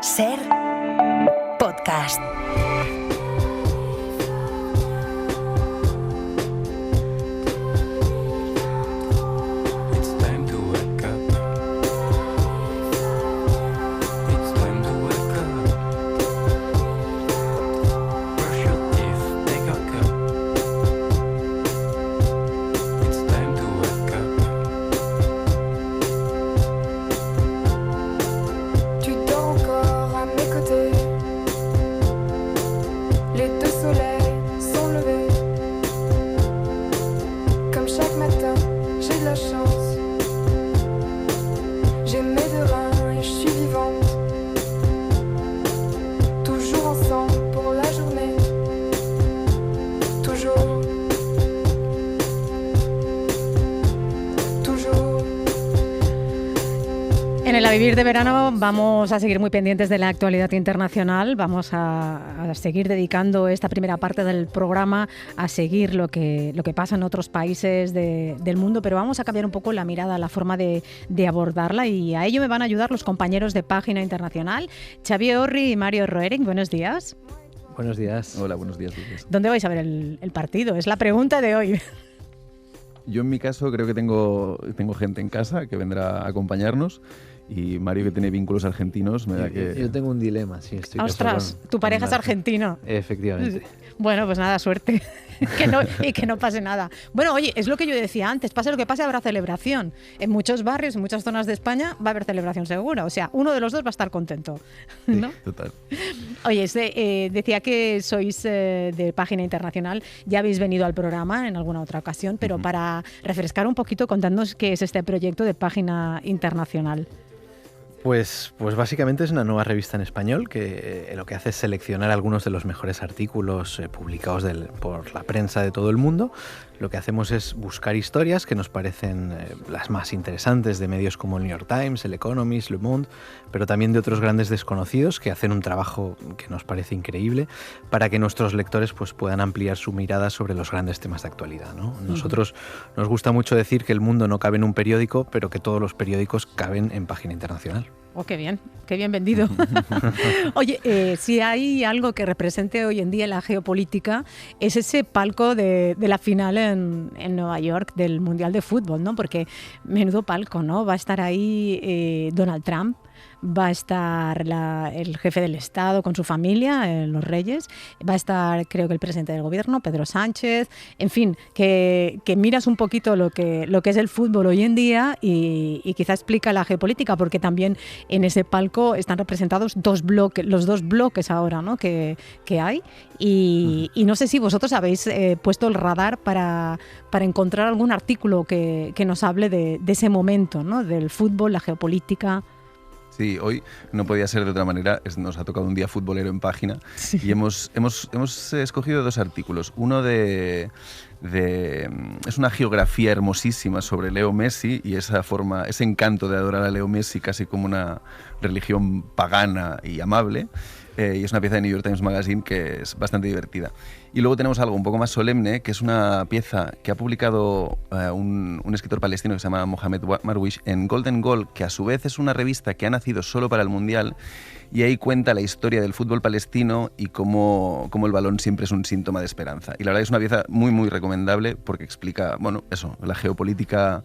Ser podcast. En el A Vivir de Verano vamos a seguir muy pendientes de la actualidad internacional, vamos a seguir dedicando esta primera parte del programa a seguir lo que pasa en otros países del mundo, pero vamos a cambiar un poco la mirada, la forma de abordarla, y a ello me van a ayudar los compañeros de Página Internacional, Xavier Orri y Mario Roering. Buenos días. Buenos días. Hola, buenos días, Luis. ¿Dónde vais a ver el partido? Es la pregunta de hoy. Yo en mi caso creo que tengo gente en casa que vendrá a acompañarnos, y Mario, que tiene vínculos argentinos, me da que... Yo tengo un dilema, sí. Estoy ¡Ostras! Tu pareja es argentino. Efectivamente. Bueno, pues nada, suerte. que no pase nada. Bueno, oye, es lo que yo decía antes, pase lo que pase, habrá celebración. En muchos barrios, en muchas zonas de España, va a haber celebración segura. O sea, uno de los dos va a estar contento, ¿no? Sí, total. Oye, decía que sois de Página Internacional, ya habéis venido al programa en alguna otra ocasión, pero para refrescar un poquito, contadnos qué es este proyecto de Página Internacional. Pues básicamente es una nueva revista en español que lo que hace es seleccionar algunos de los mejores artículos publicados por la prensa de todo el mundo. Lo que hacemos es buscar historias que nos parecen las más interesantes de medios como el New York Times, el Economist, Le Monde, pero también de otros grandes desconocidos que hacen un trabajo que nos parece increíble para que nuestros lectores pues, puedan ampliar su mirada sobre los grandes temas de actualidad, ¿no? Nosotros nos gusta mucho decir que el mundo no cabe en un periódico, pero que todos los periódicos caben en Página Internacional. Oh, qué bien vendido. Oye, si hay algo que represente hoy en día la geopolítica, es ese palco de la final en Nueva York del Mundial de Fútbol, ¿no? Porque menudo palco, ¿no? Va a estar ahí Donald Trump, va a estar el jefe del Estado con su familia, los reyes, va a estar, creo que el presidente del gobierno, Pedro Sánchez, en fin, que miras un poquito lo que es el fútbol hoy en día y quizá explica la geopolítica, porque también en ese palco están representados los dos bloques ahora, ¿no? que hay, y no sé si vosotros habéis puesto el radar para encontrar algún artículo que nos hable de ese momento, ¿no? Del fútbol, la geopolítica. Sí, hoy no podía ser de otra manera, nos ha tocado un día futbolero en Página, sí. Y hemos escogido dos artículos. Uno es una geografía hermosísima sobre Leo Messi y ese encanto de adorar a Leo Messi casi como una religión pagana y amable. Y es una pieza de New York Times Magazine que es bastante divertida. Y luego tenemos algo un poco más solemne, que es una pieza que ha publicado un escritor palestino que se llama Mohamed Marwish en Golden Goal, que a su vez es una revista que ha nacido solo para el Mundial, y ahí cuenta la historia del fútbol palestino y cómo el balón siempre es un síntoma de esperanza. Y la verdad es una pieza muy, muy recomendable porque explica, la geopolítica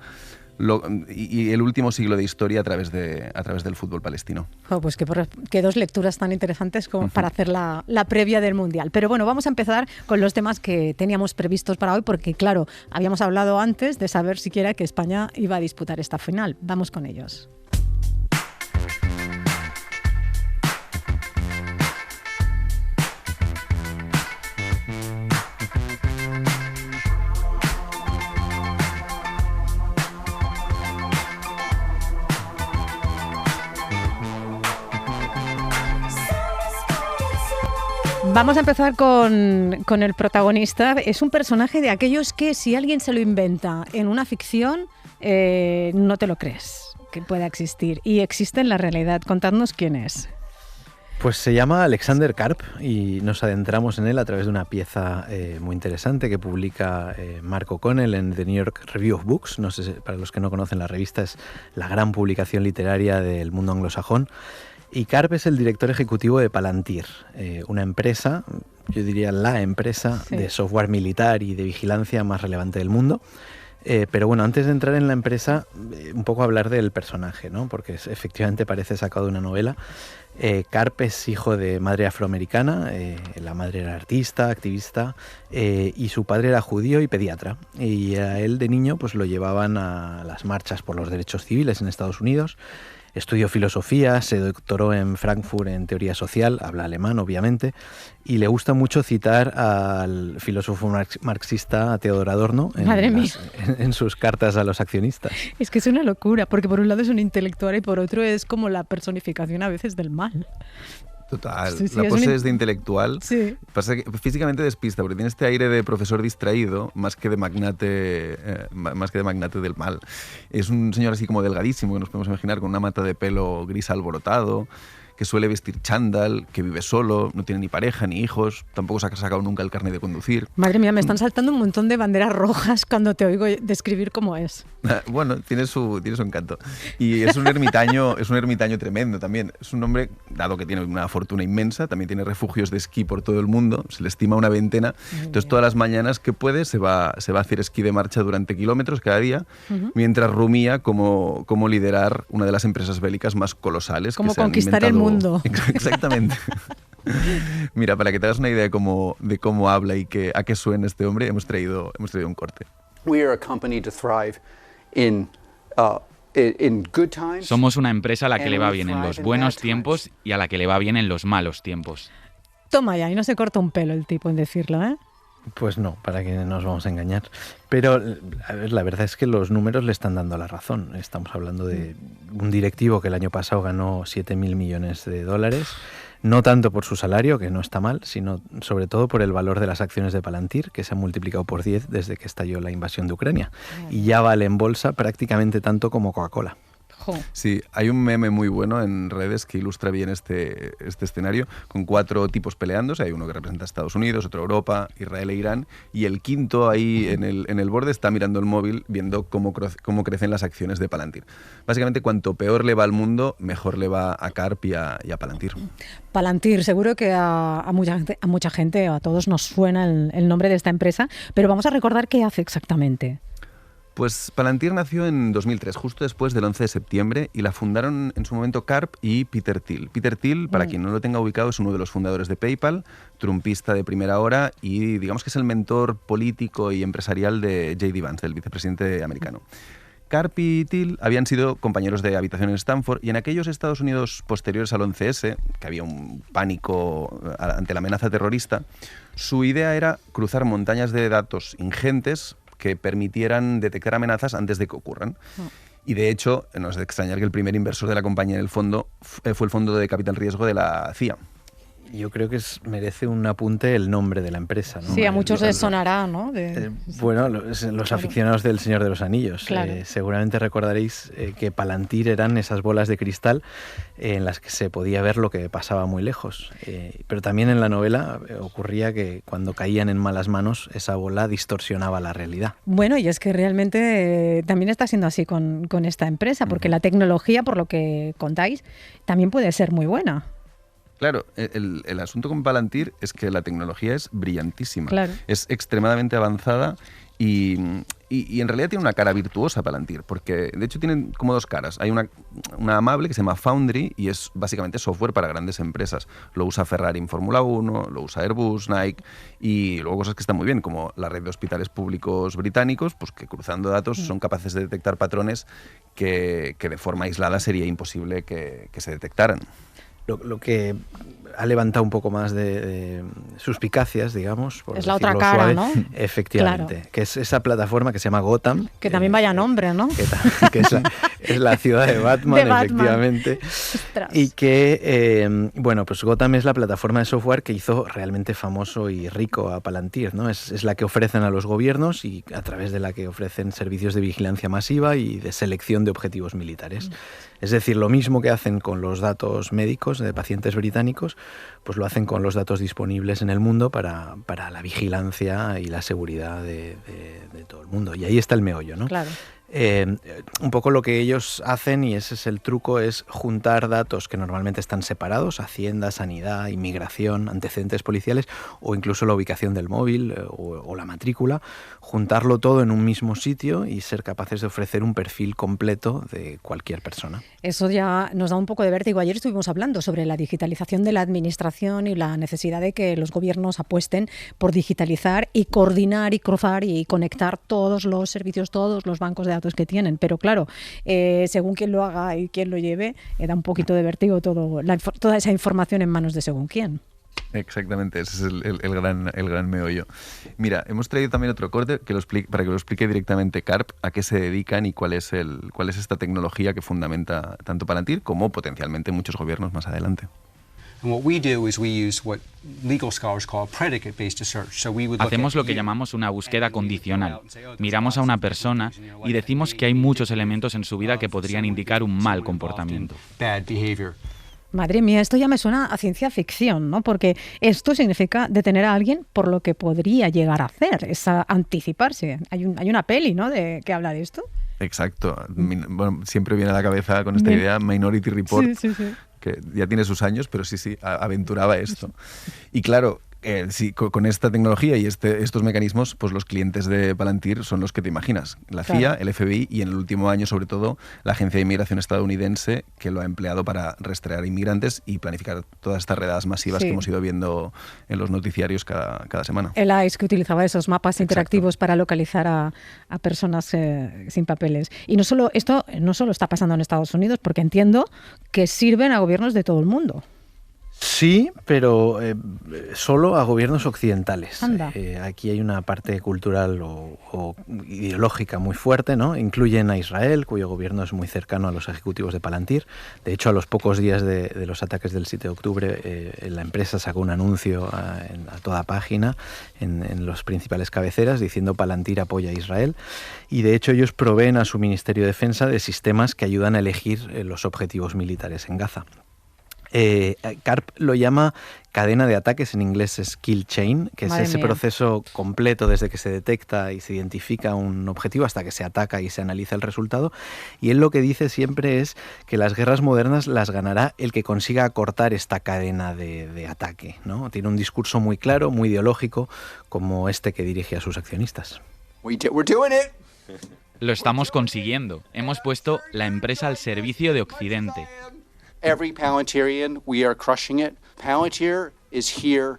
y el último siglo de historia a través del fútbol palestino. Oh, pues qué dos lecturas tan interesantes como para hacer la previa del Mundial. Pero bueno, vamos a empezar con los temas que teníamos previstos para hoy, porque claro, habíamos hablado antes de saber siquiera que España iba a disputar esta final. Vamos con ellos. Vamos a empezar con el protagonista. Es un personaje de aquellos que si alguien se lo inventa en una ficción, no te lo crees que pueda existir. Y existe en la realidad. Contadnos quién es. Pues se llama Alexander Karp y nos adentramos en él a través de una pieza muy interesante que publica Mark O'Connell en The New York Review of Books. No sé, para los que no conocen la revista, es la gran publicación literaria del mundo anglosajón. Y Karp es el director ejecutivo de Palantir, una empresa, yo diría la empresa de software militar y de vigilancia más relevante del mundo. Pero bueno, antes de entrar en la empresa, un poco hablar del personaje, ¿no? Porque efectivamente parece sacado de una novela. Karp es hijo de madre afroamericana, la madre era artista, activista, y su padre era judío y pediatra. Y a él de niño pues lo llevaban a las marchas por los derechos civiles en Estados Unidos. Estudió filosofía, se doctoró en Frankfurt en teoría social, habla alemán obviamente, y le gusta mucho citar al filósofo marxista Theodor Adorno en sus cartas a los accionistas. Es que es una locura, porque por un lado es un intelectual y por otro es como la personificación a veces del mal. Total, la pose es de intelectual. Sí. Pasa que físicamente despista, porque tiene este aire de profesor distraído más que de magnate del mal. Es un señor así como delgadísimo, que nos podemos imaginar, con una mata de pelo gris alborotado, que suele vestir chándal, que vive solo, no tiene ni pareja ni hijos, tampoco se ha sacado nunca el carnet de conducir. Madre mía, me están saltando un montón de banderas rojas cuando te oigo describir cómo es. Bueno, tiene su encanto. Y es un ermitaño tremendo también. Es un hombre, dado que tiene una fortuna inmensa, también tiene refugios de esquí por todo el mundo, se le estima una veintena. Entonces todas las mañanas que puede se va a hacer esquí de marcha durante kilómetros cada día, mientras rumía cómo liderar una de las empresas bélicas más colosales. Cómo que se han conquistar el mundo. Exactamente. Mira, para que te hagas una idea de cómo habla y a qué suena este hombre, hemos traído un corte. Somos una empresa a la que le va bien en los buenos tiempos y a la que le va bien en los malos tiempos. Toma ya, y no se corta un pelo el tipo en decirlo, ¿eh? Pues no, para que nos vamos a engañar. Pero a ver, la verdad es que los números le están dando la razón. Estamos hablando de un directivo que el año pasado ganó 7.000 millones de dólares, no tanto por su salario, que no está mal, sino sobre todo por el valor de las acciones de Palantir, que se han multiplicado por 10 desde que estalló la invasión de Ucrania. Y ya vale en bolsa prácticamente tanto como Coca-Cola. Sí, hay un meme muy bueno en redes que ilustra bien este escenario, con 4 tipos peleándose. Hay uno que representa a Estados Unidos, otro Europa, Israel e Irán, y el quinto ahí en el borde está mirando el móvil, viendo cómo crecen las acciones de Palantir. Básicamente, cuanto peor le va al mundo, mejor le va a Karp y a Palantir. Palantir, seguro que a mucha gente, a todos nos suena el nombre de esta empresa, pero vamos a recordar qué hace exactamente. Pues Palantir nació en 2003, justo después del 11 de septiembre, y la fundaron en su momento Karp y Peter Thiel. Peter Thiel, para quien no lo tenga ubicado, es uno de los fundadores de PayPal, trumpista de primera hora y digamos que es el mentor político y empresarial de J.D. Vance, del vicepresidente americano. Karp y Thiel habían sido compañeros de habitación en Stanford y en aquellos Estados Unidos posteriores al 11S, que había un pánico ante la amenaza terrorista, su idea era cruzar montañas de datos ingentes que permitieran detectar amenazas antes de que ocurran. Y de hecho, no es de extrañar que el primer inversor de la compañía en el fondo fue el fondo de capital riesgo de la CIA. Yo creo que merece un apunte el nombre de la empresa, ¿no? Sí, a muchos les sonará, ¿no? Bueno, los aficionados del Señor de los Anillos. Claro. Seguramente recordaréis que Palantir eran esas bolas de cristal en las que se podía ver lo que pasaba muy lejos. Pero también en la novela ocurría que cuando caían en malas manos, esa bola distorsionaba la realidad. Bueno, y es que realmente también está siendo así con esta empresa, porque la tecnología, por lo que contáis, también puede ser muy buena. Claro, el asunto con Palantir es que la tecnología es brillantísima, claro. Es extremadamente avanzada y en realidad tiene una cara virtuosa Palantir, porque de hecho tienen como 2 caras. Hay una amable que se llama Foundry y es básicamente software para grandes empresas. Lo usa Ferrari en Fórmula 1, lo usa Airbus, Nike y luego cosas que están muy bien, como la red de hospitales públicos británicos, pues que cruzando datos son capaces de detectar patrones que de forma aislada sería imposible que se detectaran. Lo que ha levantado un poco más de suspicacias, digamos, por es la otra cara, suave, ¿no? Efectivamente, claro. Que es esa plataforma que se llama Gotham. Que también vaya nombre, ¿no? Que es la ciudad de Batman, efectivamente. Ostras. Y que, bueno, pues Gotham es la plataforma de software que hizo realmente famoso y rico a Palantir, ¿no? Es la que ofrecen a los gobiernos y a través de la que ofrecen servicios de vigilancia masiva y de selección de objetivos militares. Es decir, lo mismo que hacen con los datos médicos de pacientes británicos, pues lo hacen con los datos disponibles en el mundo para la vigilancia y la seguridad de todo el mundo. Y ahí está el meollo, ¿no? Claro. Un poco lo que ellos hacen, y ese es el truco, es juntar datos que normalmente están separados, Hacienda, Sanidad, Inmigración, antecedentes policiales o incluso la ubicación del móvil o la matrícula, juntarlo todo en un mismo sitio y ser capaces de ofrecer un perfil completo de cualquier persona. Eso ya nos da un poco de vértigo. Ayer estuvimos hablando sobre la digitalización de la administración y la necesidad de que los gobiernos apuesten por digitalizar y coordinar y cruzar y conectar todos los servicios, todos los bancos de datos que tienen. Pero claro, según quién lo haga y quién lo lleve, da un poquito de vértigo toda esa información en manos de según quién. Exactamente, ese es el gran meollo. Mira, hemos traído también otro corte para que lo explique directamente Karp, a qué se dedican y cuál es esta tecnología que fundamenta tanto Palantir como potencialmente muchos gobiernos más adelante. Hacemos lo que llamamos una búsqueda condicional. Miramos a una persona y decimos que hay muchos elementos en su vida que podrían indicar un mal comportamiento. Madre mía, esto ya me suena a ciencia ficción, ¿no? Porque esto significa detener a alguien por lo que podría llegar a hacer, es anticiparse. Hay una peli, ¿no?, que habla de esto. Exacto. Bueno, siempre viene a la cabeza con esta idea Minority Report, sí. Que ya tiene sus años, pero sí, aventuraba esto. Y claro, sí, con esta tecnología y estos mecanismos, pues los clientes de Palantir son los que te imaginas. La CIA, el FBI y en el último año, sobre todo, la Agencia de Inmigración estadounidense, que lo ha empleado para rastrear inmigrantes y planificar todas estas redadas masivas que hemos ido viendo en los noticiarios cada semana. El ICE, que utilizaba esos mapas interactivos para localizar a personas sin papeles. Y esto no solo está pasando en Estados Unidos, porque entiendo que sirven a gobiernos de todo el mundo. Sí, pero solo a gobiernos occidentales. Aquí hay una parte cultural o ideológica muy fuerte, ¿no? Incluyen a Israel, cuyo gobierno es muy cercano a los ejecutivos de Palantir. De hecho, a los pocos días de los ataques del 7 de octubre, la empresa sacó un anuncio a toda página en los principales cabeceras diciendo Palantir apoya a Israel. Y de hecho ellos proveen a su Ministerio de Defensa de sistemas que ayudan a elegir los objetivos militares en Gaza. Karp lo llama cadena de ataques, en inglés es kill chain, que es ese proceso completo desde que se detecta y se identifica un objetivo hasta que se ataca y se analiza el resultado. Y él lo que dice siempre es que las guerras modernas las ganará el que consiga acortar esta cadena de ataque, ¿no? Tiene un discurso muy claro, muy ideológico, como este que dirige a sus accionistas. We're doing it. Lo estamos consiguiendo. Hemos puesto la empresa al servicio de Occidente. Every Palantirian, we are crushing it. Palantir is here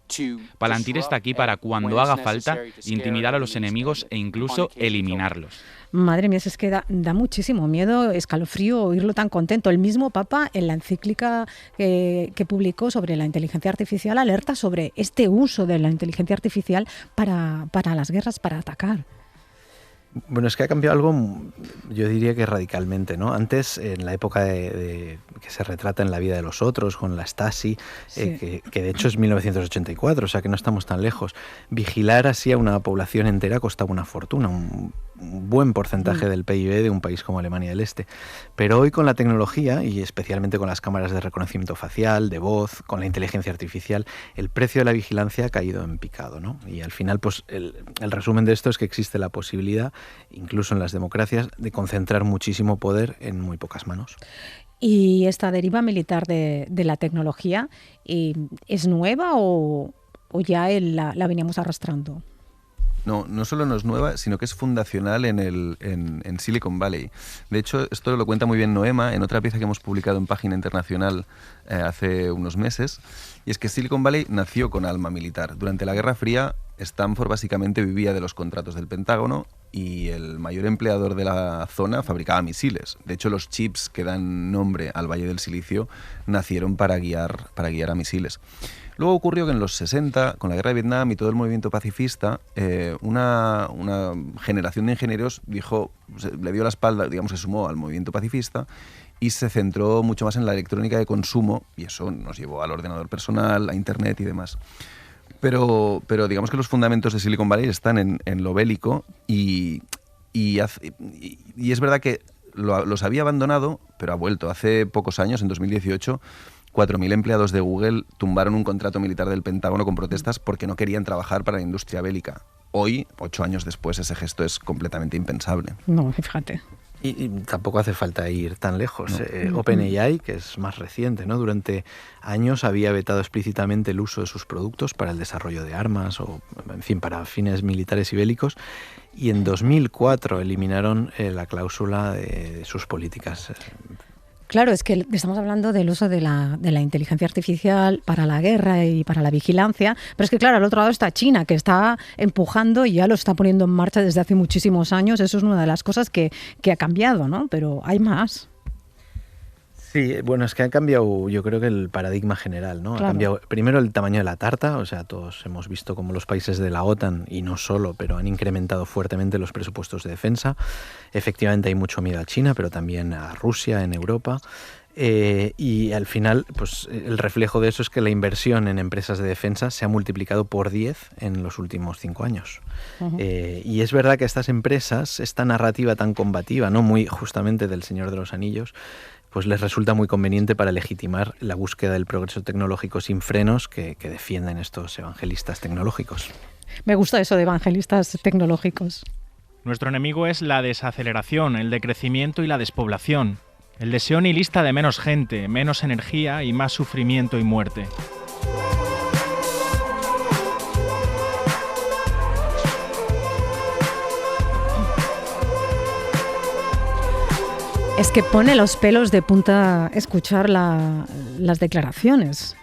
to Palantir está aquí para, cuando haga falta, intimidar a los enemigos e incluso eliminarlos. Madre mía, es que da muchísimo miedo, escalofrío oírlo tan contento. El mismo Papa, en la encíclica que publicó sobre la inteligencia artificial, alerta sobre este uso de la inteligencia artificial para las guerras, para atacar. Bueno, es que ha cambiado algo, yo diría que radicalmente, ¿no? Antes, en la época de que se retrata en La vida de los otros, con la Stasi, que de hecho es 1984, o sea que no estamos tan lejos, vigilar así a una población entera costaba una fortuna, un buen porcentaje del PIB de un país como Alemania del Este. Pero hoy con la tecnología, y especialmente con las cámaras de reconocimiento facial, de voz, con la inteligencia artificial, el precio de la vigilancia ha caído en picado, ¿no? Y al final, pues el resumen de esto es que existe la posibilidad, incluso en las democracias, de concentrar muchísimo poder en muy pocas manos. ¿Y esta deriva militar de la tecnología es nueva o ya la veníamos arrastrando? No solo no es nueva, sino que es fundacional en Silicon Valley. De hecho, esto lo cuenta muy bien Noema en otra pieza que hemos publicado en Página Internacional hace unos meses, y es que Silicon Valley nació con alma militar. Durante la Guerra Fría, Stanford básicamente vivía de los contratos del Pentágono y el mayor empleador de la zona fabricaba misiles. De hecho, los chips que dan nombre al Valle del Silicio nacieron para guiar a misiles. Luego ocurrió que en los 60, con la guerra de Vietnam y todo el movimiento pacifista, una generación de ingenieros le dio la espalda, digamos, se sumó al movimiento pacifista y se centró mucho más en la electrónica de consumo, y eso nos llevó al ordenador personal, a Internet y demás. Pero digamos que los fundamentos de Silicon Valley están en lo bélico y es verdad que los había abandonado, pero ha vuelto. Hace pocos años, en 2018, 4.000 empleados de Google tumbaron un contrato militar del Pentágono con protestas porque no querían trabajar para la industria bélica. Hoy, 8 años después, ese gesto es completamente impensable. No, fíjate. Y tampoco hace falta ir tan lejos. OpenAI, que es más reciente, ¿no? Durante años había vetado explícitamente el uso de sus productos para el desarrollo de armas o, en fin, para fines militares y bélicos. Y en 2004 eliminaron la cláusula de sus políticas. Claro, es que estamos hablando del uso de la inteligencia artificial para la guerra y para la vigilancia, pero es que claro, al otro lado está China, que está empujando y ya lo está poniendo en marcha desde hace muchísimos años. Eso es una de las cosas que ha cambiado, ¿no? Pero hay más. Sí, bueno, es que ha cambiado, yo creo que el paradigma general, ¿no? Claro. Ha cambiado primero el tamaño de la tarta, o sea, todos hemos visto cómo los países de la OTAN, y no solo, pero han incrementado fuertemente los presupuestos de defensa. Efectivamente hay mucho miedo a China, pero también a Rusia en Europa. Y al final, pues el reflejo de eso es que la inversión en empresas de defensa se ha multiplicado por 10 en los últimos 5 años. Uh-huh. Y es verdad que a estas empresas, esta narrativa tan combativa, ¿no? Muy justamente del Señor de los Anillos, pues les resulta muy conveniente para legitimar la búsqueda del progreso tecnológico sin frenos que defienden estos evangelistas tecnológicos. Me gusta eso de evangelistas tecnológicos. Nuestro enemigo es la desaceleración, el decrecimiento y la despoblación. El deseo nihilista de menos gente, menos energía y más sufrimiento y muerte. Es que pone los pelos de punta escuchar las declaraciones.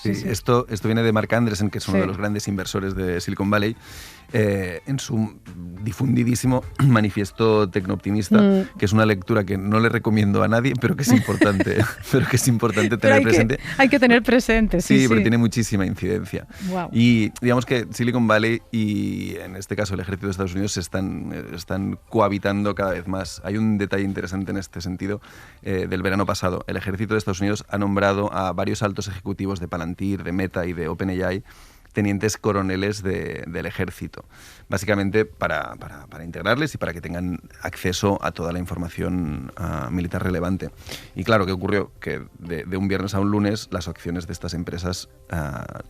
Sí, esto viene de Mark Andreessen, que es uno Sí. de los grandes inversores de Silicon Valley, en su difundidísimo manifiesto tecnooptimista, que es una lectura que no le recomiendo a nadie, pero que es importante, tener presente. Hay que tener presente, sí. Porque tiene muchísima incidencia. Wow. Y digamos que Silicon Valley y en este caso el ejército de Estados Unidos están cohabitando cada vez más. Hay un detalle interesante en este sentido del verano pasado. El ejército de Estados Unidos ha nombrado a varios altos ejecutivos de Palantir, de Meta y de OpenAI tenientes coroneles del ejército, básicamente para integrarles y para que tengan acceso a toda la información militar relevante. Y claro, ¿qué ocurrió? Que de un viernes a un lunes las acciones de estas empresas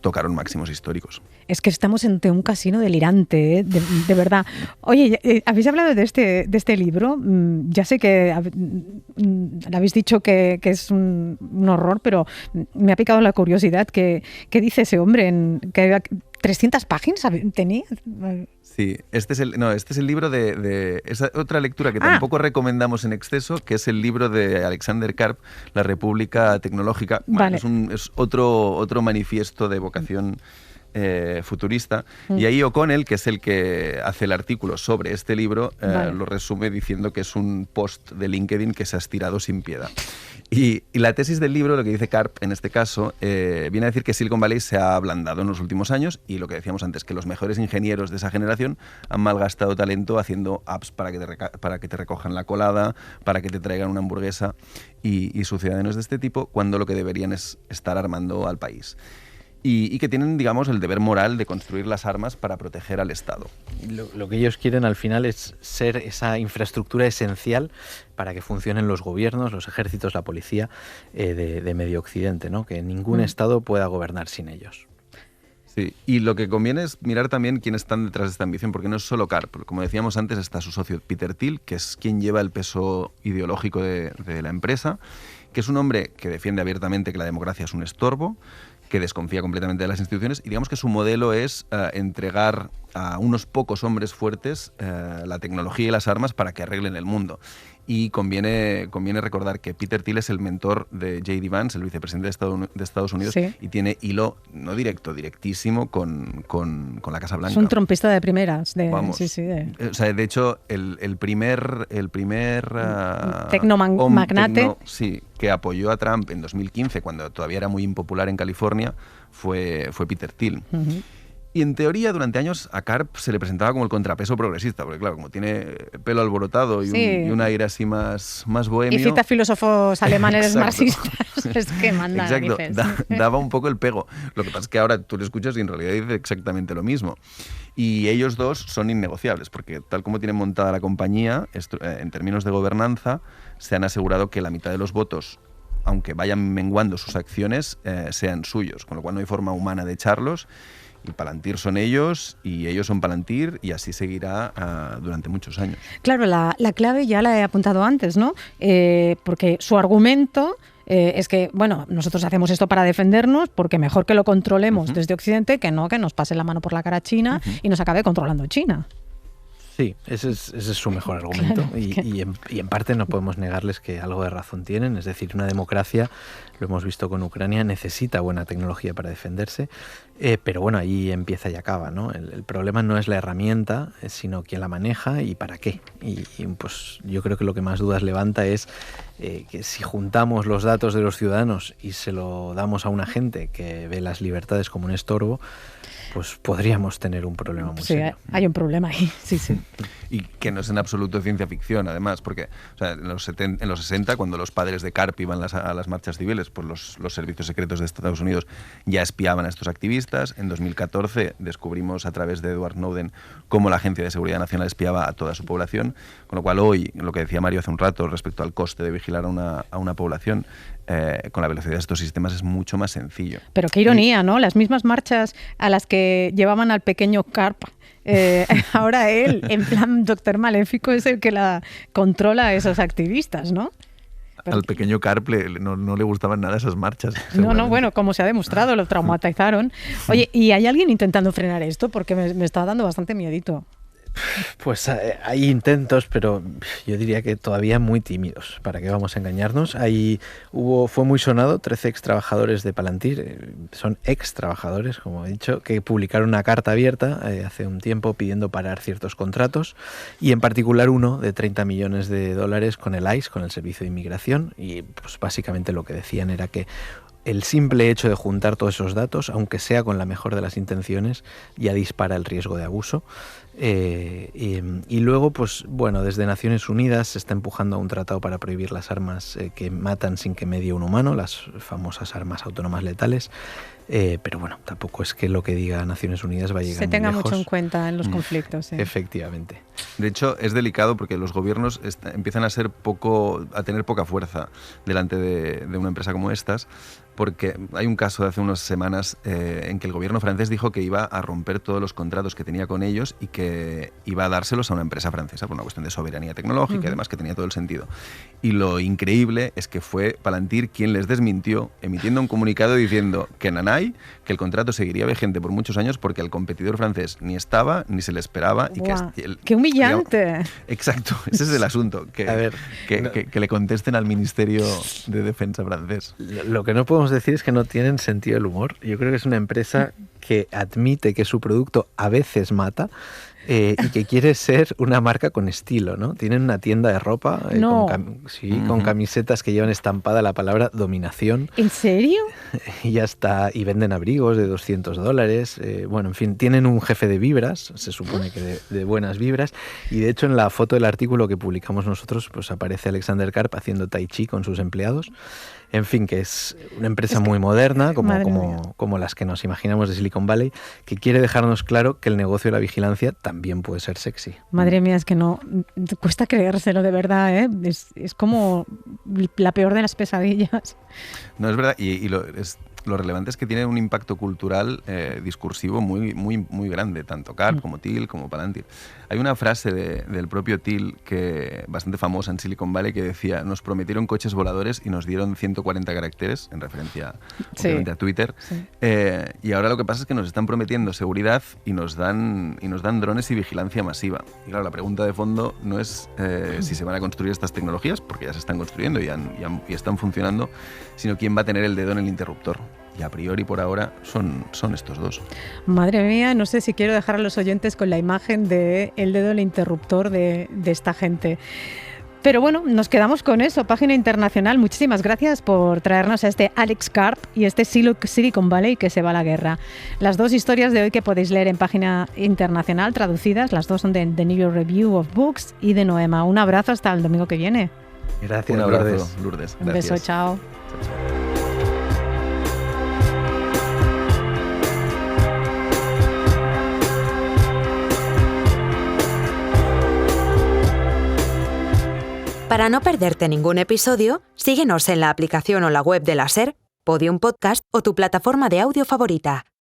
tocaron máximos históricos. Es que estamos ante un casino delirante, ¿eh? De verdad. Oye, ¿habéis hablado de este libro? Ya sé que habéis dicho que es un horror, pero me ha picado la curiosidad. ¿Qué dice ese hombre? Que 300 páginas tenía. Sí, este es el libro de esa otra lectura que tampoco recomendamos en exceso, que es el libro de Alexander Karp, La República Tecnológica. Vale. Es otro manifiesto de vocación futurista. Y ahí O'Connell, que es el que hace el artículo sobre este libro, lo resume diciendo que es un post de LinkedIn que se ha estirado sin piedad. Y la tesis del libro, lo que dice Karp en este caso, viene a decir que Silicon Valley se ha ablandado en los últimos años y lo que decíamos antes, que los mejores ingenieros de esa generación han malgastado talento haciendo apps para que te recojan la colada, para que te traigan una hamburguesa y sucedáneos de este tipo, cuando lo que deberían es estar armando al país. Y que tienen, digamos, el deber moral de construir las armas para proteger al Estado. Lo que ellos quieren al final es ser esa infraestructura esencial para que funcionen los gobiernos, los ejércitos, la policía de Medio Occidente, ¿no? Que ningún Estado pueda gobernar sin ellos. Sí, y lo que conviene es mirar también quiénes están detrás de esta ambición, porque no es solo Karp. Como decíamos antes, está su socio Peter Thiel, que es quien lleva el peso ideológico de la empresa, que es un hombre que defiende abiertamente que la democracia es un estorbo, que desconfía completamente de las instituciones y digamos que su modelo es entregar a unos pocos hombres fuertes la tecnología y las armas para que arreglen el mundo. Y conviene recordar que Peter Thiel es el mentor de J.D. Vance, el vicepresidente de Estados Unidos, sí. Y tiene hilo, no directo, directísimo con la Casa Blanca. Es un trompista de primeras. Vamos. Sí. O sea, de hecho, el primer tecnomagnate que apoyó a Trump en 2015, cuando todavía era muy impopular en California, fue Peter Thiel. Uh-huh. Y en teoría, durante años, a Karp se le presentaba como el contrapeso progresista, porque claro, como tiene pelo alborotado y un aire así más bohemio... Y cita filósofos alemanes Exacto. marxistas, es que manda Exacto, narices. daba un poco el pego. Lo que pasa es que ahora tú le escuchas y en realidad dice exactamente lo mismo. Y ellos dos son innegociables, porque tal como tienen montada la compañía, en términos de gobernanza, se han asegurado que la mitad de los votos, aunque vayan menguando sus acciones, sean suyos, con lo cual no hay forma humana de echarlos. Y Palantir son ellos y ellos son Palantir y así seguirá durante muchos años. Claro, la clave ya la he apuntado antes, ¿no? Porque su argumento es que, bueno, nosotros hacemos esto para defendernos porque mejor que lo controlemos desde Occidente que no que nos pase la mano por la cara a China y nos acabe controlando China. Sí, ese es su mejor argumento. Claro, y en parte no podemos negarles que algo de razón tienen. Es decir, una democracia, lo hemos visto con Ucrania, necesita buena tecnología para defenderse. Pero bueno, ahí empieza y acaba, ¿no? El problema no es la herramienta, sino quién la maneja y para qué. Y pues yo creo que lo que más dudas levanta es que si juntamos los datos de los ciudadanos y se lo damos a una gente que ve las libertades como un estorbo, pues podríamos tener un problema muy serio. Sí, hay un problema ahí, sí. Y que no es en absoluto ciencia ficción, además, porque o sea, en los 60, cuando los padres de Karp iban a las marchas civiles, pues los servicios secretos de Estados Unidos ya espiaban a estos activistas. En 2014 descubrimos a través de Edward Snowden cómo la Agencia de Seguridad Nacional espiaba a toda su población, con lo cual hoy, lo que decía Mario hace un rato respecto al coste de vigilar a una población, con la velocidad de estos sistemas es mucho más sencillo. Pero qué ironía, ¿no? Las mismas marchas a las que llevaban al pequeño Karp, ahora él, en plan Doctor Maléfico, es el que la controla a esos activistas, ¿no? Al pequeño Karp no le gustaban nada esas marchas. No, bueno, como se ha demostrado, lo traumatizaron. Oye, ¿y hay alguien intentando frenar esto? Porque me está dando bastante miedito. Pues hay intentos, pero yo diría que todavía muy tímidos. ¿Para qué vamos a engañarnos? Fue muy sonado, 13 ex trabajadores de Palantir, son ex trabajadores, como he dicho, que publicaron una carta abierta hace un tiempo pidiendo parar ciertos contratos, y en particular uno de $30 millones con el ICE, con el Servicio de Inmigración, y pues básicamente lo que decían era que el simple hecho de juntar todos esos datos, aunque sea con la mejor de las intenciones, ya dispara el riesgo de abuso. Y luego, pues bueno, desde Naciones Unidas se está empujando a un tratado para prohibir las armas que matan sin que medie un humano, las famosas armas autónomas letales. Pero bueno, tampoco es que lo que diga Naciones Unidas va a llegar Se tenga muy lejos. mucho en cuenta en los conflictos. Sí. Efectivamente. De hecho, es delicado porque los gobiernos empiezan a tener poca fuerza delante de una empresa como estas, porque hay un caso de hace unas semanas en que el gobierno francés dijo que iba a romper todos los contratos que tenía con ellos y que iba a dárselos a una empresa francesa por una cuestión de soberanía tecnológica y además que tenía todo el sentido. Y lo increíble es que fue Palantir quien les desmintió, emitiendo un comunicado diciendo que nanay, que el contrato seguiría vigente por muchos años porque al competidor francés ni estaba ni se le esperaba. Y ¡qué humillante! Digamos, exacto, ese es el asunto, que le contesten al Ministerio de Defensa francés. Lo que no podemos decir es que no tienen sentido del humor. Yo creo que es una empresa que admite que su producto a veces mata y que quiere ser una marca con estilo, ¿no? Tienen una tienda de ropa con camisetas que llevan estampada la palabra dominación. ¿En serio? Y ya está, y venden abrigos de $200. Bueno, en fin, tienen un jefe de vibras, se supone que de buenas vibras, y de hecho en la foto del artículo que publicamos nosotros, pues aparece Alexander Karp haciendo tai chi con sus empleados. En fin, que es una empresa muy moderna, como las que nos imaginamos de Silicon Valley, que quiere dejarnos claro que el negocio de la vigilancia también puede ser sexy. Madre mía, es que no, cuesta creérselo de verdad, ¿eh? Es como la peor de las pesadillas. No, es verdad, y lo relevante es que tiene un impacto cultural discursivo muy grande, tanto Karp como Thiel como Palantir. Hay una frase del propio Thiel que bastante famosa en Silicon Valley que decía: nos prometieron coches voladores y nos dieron 140 caracteres, en referencia obviamente a Twitter. Sí. Y ahora lo que pasa es que nos están prometiendo seguridad y nos dan drones y vigilancia masiva. Y claro, la pregunta de fondo no es si se van a construir estas tecnologías, porque ya se están construyendo y están funcionando, sino quién va a tener el dedo en el interruptor. Y a priori, por ahora, son estos dos. Madre mía, no sé si quiero dejar a los oyentes con la imagen de el dedo en el interruptor de esta gente. Pero bueno, nos quedamos con eso. Página internacional, muchísimas gracias por traernos a este Alex Karp y este Silicon Valley que se va a la guerra. Las dos historias de hoy que podéis leer en Página Internacional traducidas, las dos son de The New York Review of Books y de Noema. Un abrazo hasta el domingo que viene. Gracias, un abrazo, Lourdes. Un beso, chao. Para no perderte ningún episodio, síguenos en la aplicación o la web de la SER, Podium Podcast o tu plataforma de audio favorita.